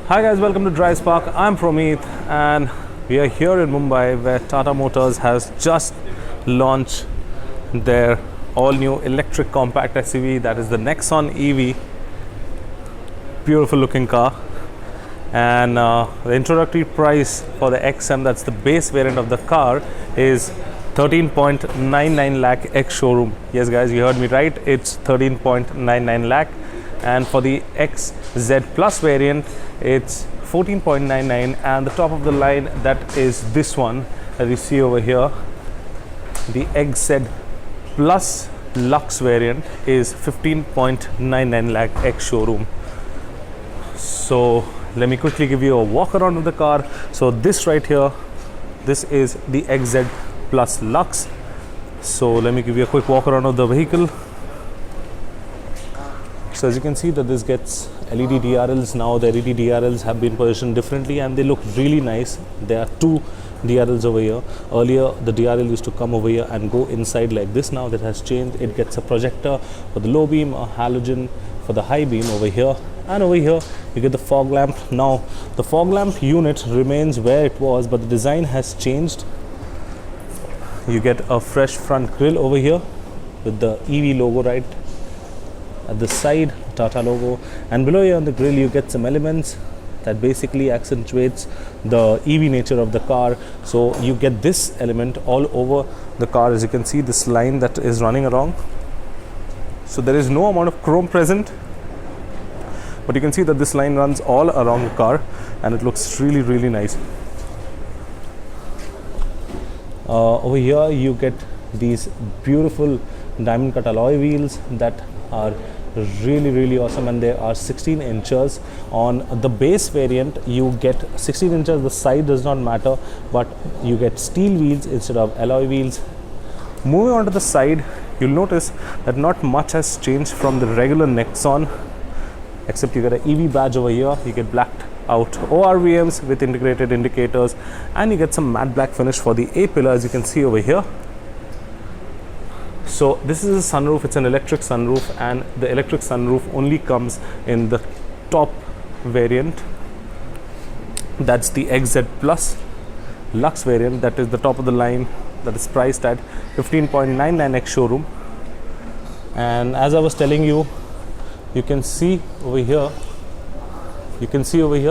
Hi guys, welcome to Drive Spark. I'm Promeet and we are here in Mumbai where Tata Motors has just launched their all-new electric compact SUV, that is the Nexon EV. Beautiful looking car. And the introductory price for the XM, that's the base variant of the car, is 13.99 lakh ex-showroom. Yes guys, you heard me right, it's 13.99 lakh. And for the XZ Plus variant, it's 14.99, and the top of the line, that is this one that you see over here. The XZ Plus Lux variant is 15.99 lakh ex-showroom. So let me quickly give you a walk around of the car. So this right here, this is the XZ Plus Lux. So let me give you a quick walk around of the vehicle. So as you can see that this gets LED DRLs. Now the LED DRLs have been positioned differently and they look really nice. There are two DRLs over here. Earlier the DRL used to come over here and go inside like this. Now that has changed. It gets a projector for the low beam, a halogen for the high beam over here, and over here you get the fog lamp. Now the fog lamp unit remains where it was, but the design has changed. You get a fresh front grille over here with the EV logo right at the side, Tata logo, and below here on the grille you get some elements that basically accentuates the EV nature of the car. So you get this element all over the car. As you can see, this line that is running along. So there is no amount of chrome present, but you can see that this line runs all around the car and it looks really nice. Over here you get these beautiful diamond cut alloy wheels that are really awesome, and they are 16 inches. On the base variant you get 16 inches. The size does not matter, but you get steel wheels instead of alloy wheels. Moving on to the side, you'll notice that not much has changed from the regular Nexon, except you get an EV badge over here. You get blacked out ORVMs with integrated indicators, and you get some matte black finish for the A pillar, as you can see over here. So this is a sunroof. It's an electric sunroof, and the electric sunroof only comes in the top variant. That's the XZ Plus Lux variant. That is the top of the line, that is priced at 15.99 ex-showroom. And as I was telling you, you can see over here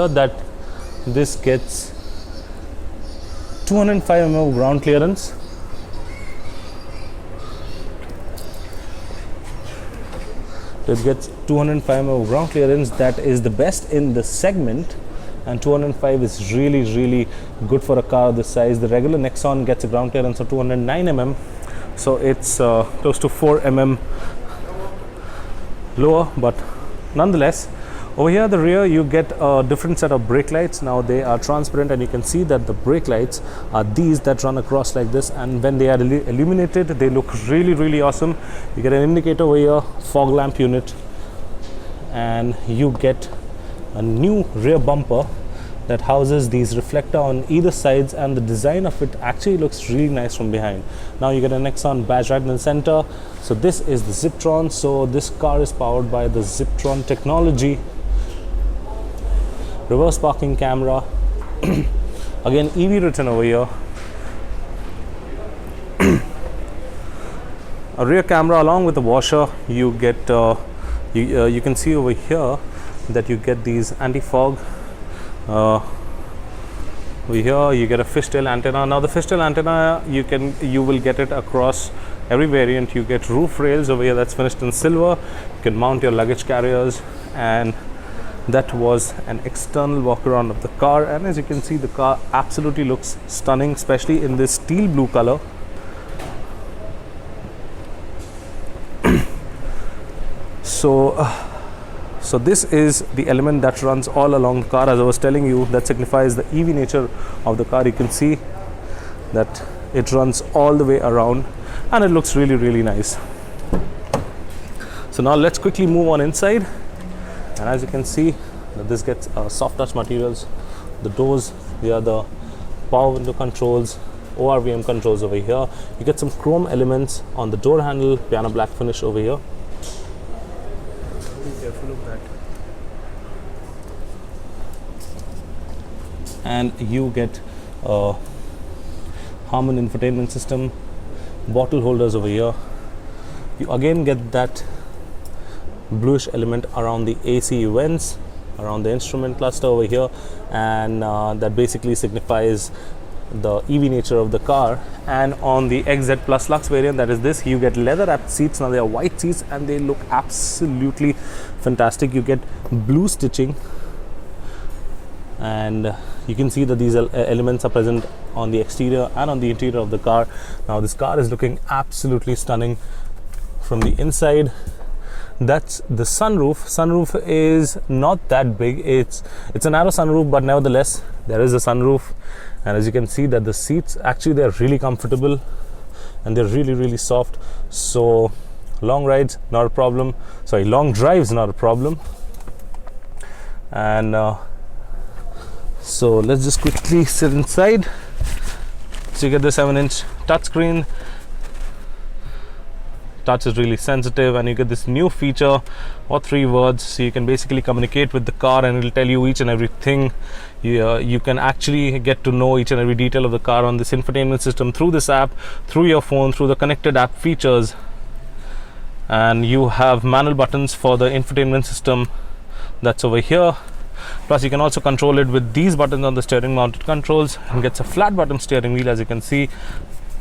that this gets 205 mm of ground clearance. It gets 205 mm of ground clearance. That is the best in the segment, and 205 is really good for a car this size. The regular Nexon gets a ground clearance of 209 mm, so it's close to 4 mm lower, but nonetheless. Over here at the rear you get a different set of brake lights. Now they are transparent, and you can see that the brake lights are these that run across like this, and when they are illuminated they look really awesome. You get an indicator over here, fog lamp unit, and you get a new rear bumper that houses these reflector on either sides, and the design of it actually looks really nice from behind. Now you get a Nexon badge right in the center. So this is the Ziptron. So this car is powered by the Ziptron technology. Reverse parking camera, again EV written over here. A rear camera along with the washer. You get you can see over here that you get these anti-fog. Over here you get a fishtail antenna. Now the fishtail antenna, you will get it across every variant. You get roof rails over here that's finished in silver. You can mount your luggage carriers, and that was an external walk around of the car. And as you can see, the car absolutely looks stunning, especially in this steel blue color. So this is the element that runs all along the car. As I was telling you, that signifies the EV nature of the car. You can see that it runs all the way around, and it looks really nice. So now let's quickly move on inside. And as you can see, that this gets soft touch materials. The doors, they are the power window controls, ORVM controls over here. You get some chrome elements on the door handle, piano black finish over here. Be careful of that. and you get a Harman infotainment system, bottle holders over here. You again get that bluish element around the AC vents, around the instrument cluster over here, and that basically signifies the EV nature of the car. And on the XZ Plus Lux variant, that is this, you get leather wrapped seats. Now they are white seats and they look absolutely fantastic. You get blue stitching, and you can see that these elements are present on the exterior and on the interior of the car. Now this car is looking absolutely stunning from the inside. That's the sunroof. Sunroof is not that big. It's a narrow sunroof, but nevertheless there is a sunroof. And as you can see that the seats, actually they're really comfortable and they're really soft. So long rides not a problem, sorry, long drives not a problem. And so let's just quickly sit inside. So you get the 7-inch touchscreen. Touch is really sensitive, and you get this new feature or 3 words, so you can basically communicate with the car and it will tell you each and everything. You can actually get to know each and every detail of the car on this infotainment system through this app, through your phone, through the connected app features. And you have manual buttons for the infotainment system, that's over here. Plus you can also control it with these buttons on the steering mounted controls, and gets a flat bottom steering wheel, as you can see.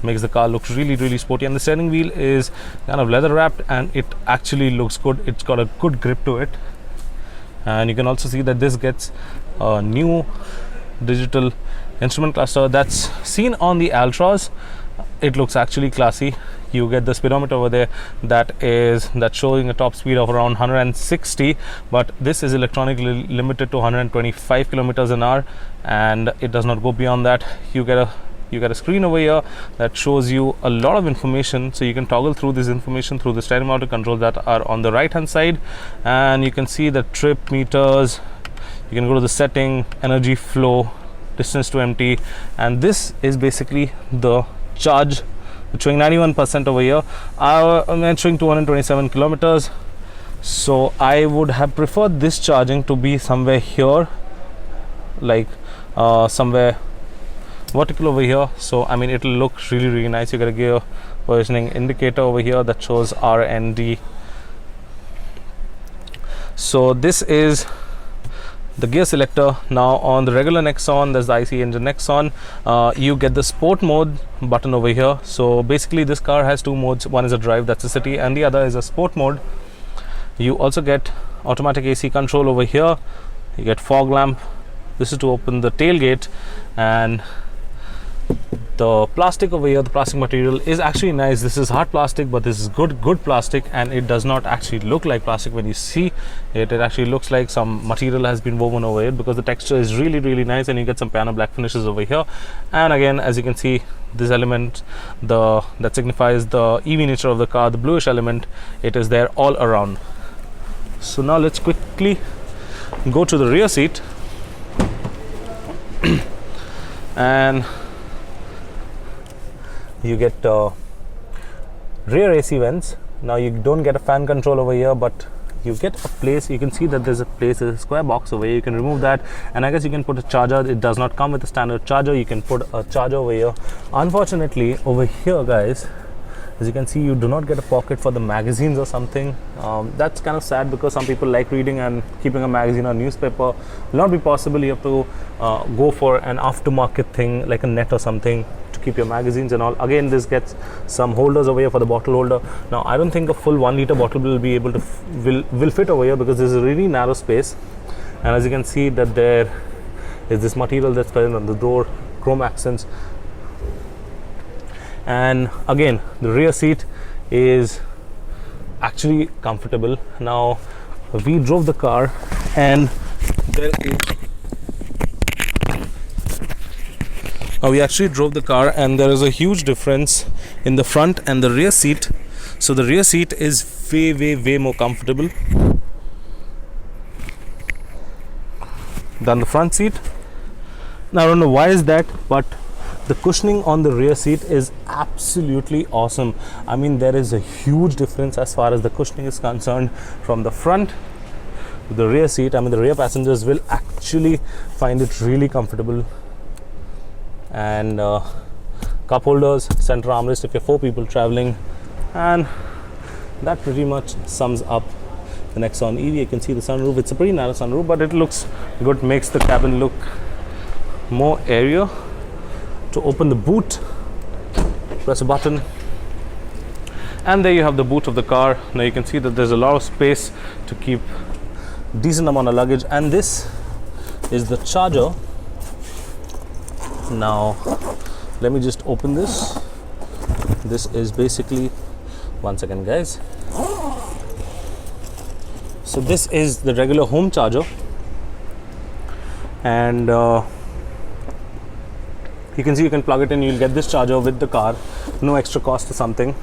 Makes the car look really sporty, and the steering wheel is kind of leather wrapped and it actually looks good. It's got a good grip to it. And you can also see that this gets a new digital instrument cluster that's seen on the Altras. It looks actually classy. You get the speedometer over there that's showing a top speed of around 160, but this is electronically limited to 125 kilometers an hour, and it does not go beyond that. You get a screen over here that shows you a lot of information, so you can toggle through this information through the steering mounted controls that are on the right hand side. And you can see the trip meters. You can go to the setting, energy flow, distance to empty, and this is basically the charge. It's showing 91% over here. I'm showing 227 kilometers, so I would have preferred this charging to be somewhere here, like somewhere vertical over here. So I mean, it'll look really nice. You got a gear positioning indicator over here that shows R&D. So this is the gear selector. Now on the regular Nexon, there's the IC engine Nexon. You get the sport mode button over here. So basically this car has 2 modes. One is a drive, that's a city, and the other is a sport mode. You also get automatic AC control over here. You get fog lamp. This is to open the tailgate. And the plastic over here, the plastic material is actually nice. This is hard plastic, but this is good plastic, and it does not actually look like plastic when you see it. It actually looks like some material has been woven over it, because the texture is really nice, and you get some piano black finishes over here. And again, as you can see, this element that signifies the EV nature of the car, the bluish element, it is there all around. So now let's quickly go to the rear seat. And you get rear AC vents. Now you don't get a fan control over here, but you get a place. You can see that there's a square box over here. You can remove that, and I guess you can put a charger. It does not come with a standard charger. You can put a charger over here. Unfortunately, over here, guys, as you can see, you do not get a pocket for the magazines or something. That's kind of sad, because some people like reading, and keeping a magazine or newspaper will not be possible. You have to go for an aftermarket thing like a net or something to keep your magazines and all. Again, this gets some holders over here for the bottle holder. Now I don't think a full 1 liter bottle will be able to will fit over here, because there's a really narrow space. And as you can see that there is this material that's present on the door, chrome accents. And again, the rear seat is actually comfortable. Now we drove the car, and we actually drove the car, and there is a huge difference in the front and the rear seat. So the rear seat is way more comfortable than the front seat. Now I don't know why is that, but the cushioning on the rear seat is absolutely awesome. I mean, there is a huge difference as far as the cushioning is concerned from the front to the rear seat. I mean, the rear passengers will actually actually find it really comfortable. And cup holders, center armrest if you're 4 people traveling, and that pretty much sums up the Nexon EV. You can see the sunroof. It's a pretty narrow sunroof, but it looks good, makes the cabin look more area. To open the boot, press a button, and there you have the boot of the car. Now you can see that there's a lot of space to keep decent amount of luggage, and this is the charger. Now let me just open this. This is basically, one second guys, so this is the regular home charger, and you can see you can plug it in, you'll get this charger with the car, no extra cost or something.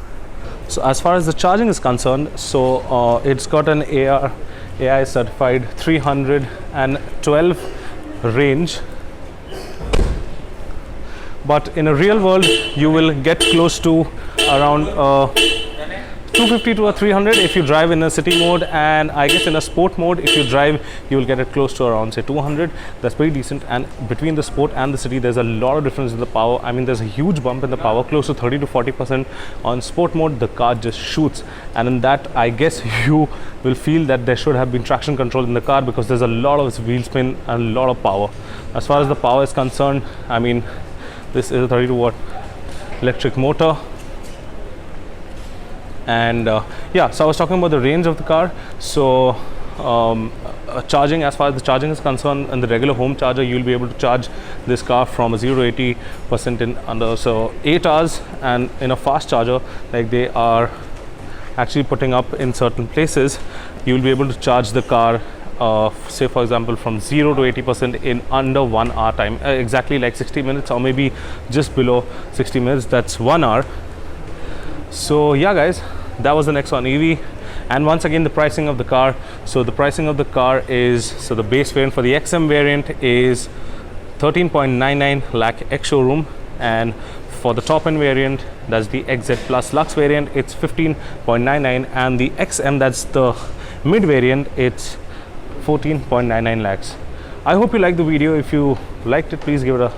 So as far as the charging is concerned, so it's got an ARAI-certified 312 range, but in a real world you will get close to around 250 to a 300 if you drive in a city mode, and I guess in a sport mode if you drive you will get it close to around say 200. That's pretty decent, and between the sport and the city there's a lot of difference in the power. I mean, there's a huge bump in the power, close to 30 to 40%. On sport mode the car just shoots, and in that I guess you will feel that there should have been traction control in the car, because there's a lot of wheel spin and a lot of power. As far as the power is concerned, I mean, this is a 32 watt electric motor. And yeah, so I was talking about the range of the car. So charging, as far as the charging is concerned, and the regular home charger, you'll be able to charge this car from 0 to 80% in under 8 hours. And in a fast charger, like they are actually putting up in certain places, you'll be able to charge the car say for example from 0 to 80% in under 1 hour time, exactly like 60 minutes, or maybe just below 60 minutes. That's 1 hour. So yeah guys, that was the Nexon EV. And once again, the pricing of the car. So the pricing of the car is, so the base variant for the XM variant is 13.99 lakh ex showroom, and for the top end variant, that's the XZ Plus Lux variant, it's 15.99, and the XM, that's the mid variant, it's 14.99 lakhs. I hope you liked the video. If you liked it, please give it a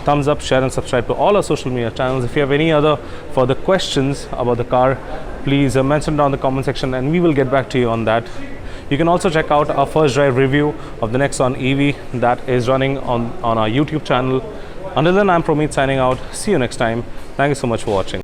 thumbs up, share and subscribe to all our social media channels. If you have any other further questions about the car, please mention down in the comment section and we will get back to you on that. You can also check out our first drive review of the Nexon EV that is running on our YouTube channel. Until then, I'm Promit signing out. See you next time. Thank you so much for watching.